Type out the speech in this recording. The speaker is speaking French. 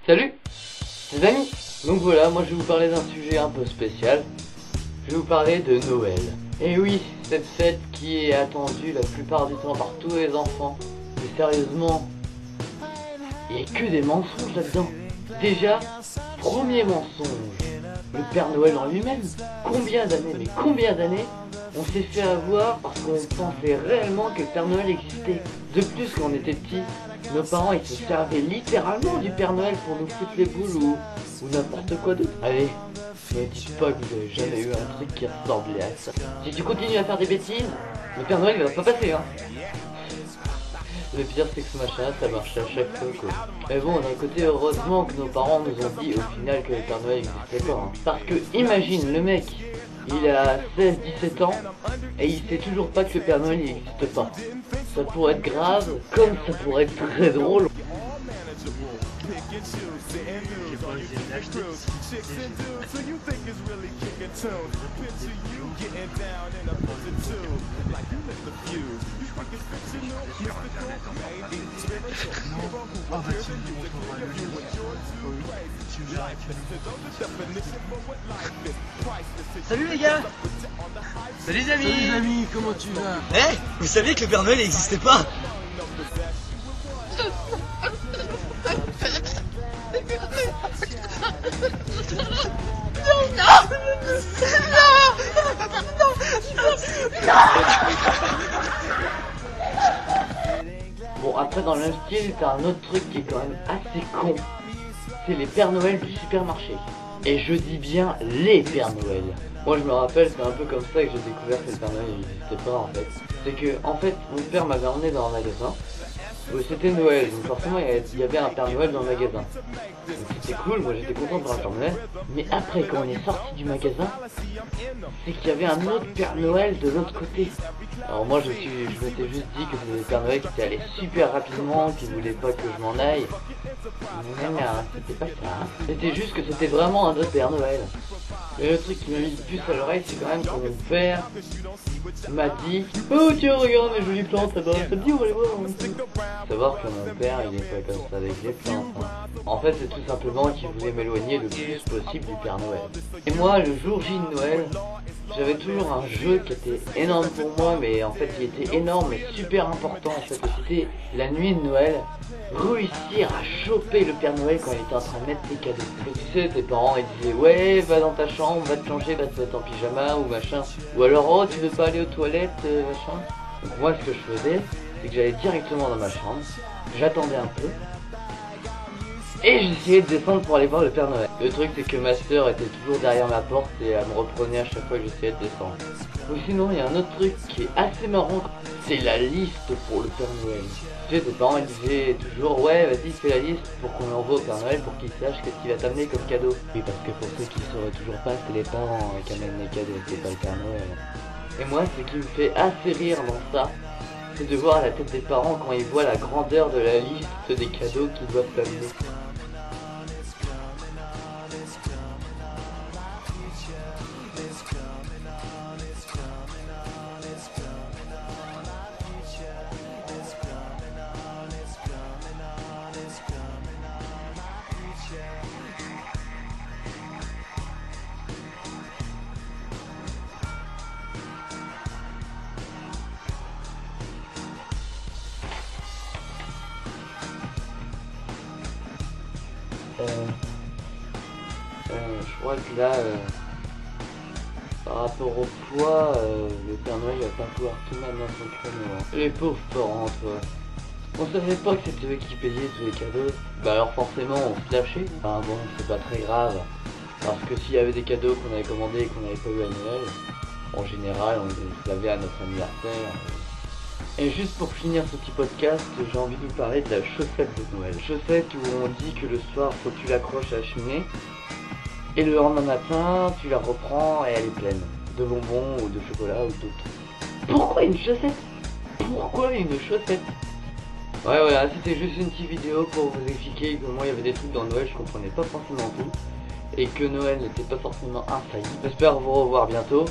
Salut les amis. Donc voilà, moi je vais vous parler d'un sujet un peu spécial. Je vais vous parler de Noël. Et oui, cette fête qui est attendue la plupart du temps par tous les enfants. Mais sérieusement, il n'y a que des mensonges là-dedans. Déjà, premier mensonge, le Père Noël en lui-même. Combien d'années on s'est fait avoir parce qu'on pensait réellement que le Père Noël existait. De plus, quand on était petits, nos parents ils se servaient littéralement du Père Noël pour nous foutre les boules ou n'importe quoi d'autre. Allez, ne dites pas que vous avez jamais eu un truc qui ressemblait à ça. Si tu continues à faire des bêtises, le Père Noël il va pas passer hein. Le pire c'est que ce machin ça marche à chaque fois quoi. Mais bon d'un côté heureusement que nos parents nous ont dit au final que le Père Noël n'existait pas hein. Parce que imagine le mec, il a 16-17 ans et il sait toujours pas que le Père Noël n'existe pas. Ça pourrait être grave comme ça pourrait être très drôle. Salut les gars. Salut les amis. Salut les amis, comment tu vas? Eh, vous saviez que le Père Noël n'existait pas? Bon après dans le même style t'as un autre truc qui est quand même assez con. C'est les Pères Noël du supermarché. Et je dis bien les Pères Noël. Moi je me rappelle c'est un peu comme ça que j'ai découvert que le Père Noël n'existait pas en fait. C'est que en fait mon père m'avait emmené dans un magasin. C'était Noël, donc forcément il y avait un Père Noël dans le magasin. Donc c'était cool, moi j'étais content de voir le Père Noël. Mais après quand on est sorti du magasin, c'est qu'il y avait un autre Père Noël de l'autre côté. Alors moi je m'étais juste dit que c'était le Père Noël qui était allé super rapidement, qui voulait pas que je m'en aille. Mais c'était pas ça. C'était juste que c'était vraiment un autre Père Noël. Et le truc qui m'a mis le plus à l'oreille, c'est quand même que mon père m'a dit: oh tiens regarde mes jolies plantes là-bas, ça te dit on va les voir en même temps. Savoir que mon père il est pas comme ça avec les plantes hein. En fait c'est tout simplement qu'il voulait m'éloigner le plus possible du Père Noël. Et moi le jour J de Noël, j'avais toujours un jeu qui était énorme pour moi, mais en fait il était énorme mais super important en fait. C'était la nuit de Noël, réussir à choper le Père Noël quand il était en train de mettre les cadeaux. Et tu sais, tes parents ils disaient ouais va dans ta chambre, va te changer, va te mettre en pyjama ou machin. Ou alors oh tu veux pas aller aux toilettes machin. Donc moi ce que je faisais, c'est que j'allais directement dans ma chambre, j'attendais un peu. Et j'essayais de descendre pour aller voir le Père Noël. Le truc c'est que ma soeur était toujours derrière ma porte et elle me reprenait à chaque fois que j'essayais de descendre. Ou sinon il y a un autre truc qui est assez marrant, c'est la liste pour le Père Noël. Tu sais tes parents ils disaient toujours ouais vas-y fais la liste pour qu'on l'envoie au Père Noël pour qu'il sache qu'est-ce qu'il va t'amener comme cadeau. Oui parce que pour ceux qui ne sauraient toujours pas c'est les parents qui amènent les cadeaux, c'est pas le Père Noël. Et moi ce qui me fait assez rire dans ça, c'est de voir la tête des parents quand ils voient la grandeur de la liste des cadeaux qu'ils doivent t'amener. Je crois que là, par rapport au poids, le Père Noël va pas pouvoir tout mettre dans son créneau. Hein. Les pauvres parents, toi. On savait pas que c'était eux qui payaient tous les cadeaux. Bah alors forcément, on se lâchait. Enfin bon, c'est pas très grave. Parce que s'il y avait des cadeaux qu'on avait commandés et qu'on n'avait pas eu à Noël, en général, on les avait à notre anniversaire. Et juste pour finir ce petit podcast, j'ai envie de vous parler de la chaussette de Noël. Chaussette où on dit que le soir, faut que tu l'accroches à la cheminée. Et le lendemain matin, tu la reprends et elle est pleine de bonbons ou de chocolat ou d'autres. Pourquoi une chaussette? Pourquoi une chaussette? Ouais voilà, c'était juste une petite vidéo pour vous expliquer que moi il y avait des trucs dans Noël, je comprenais pas forcément tout. Et que Noël n'était pas forcément infaillible. J'espère vous revoir bientôt.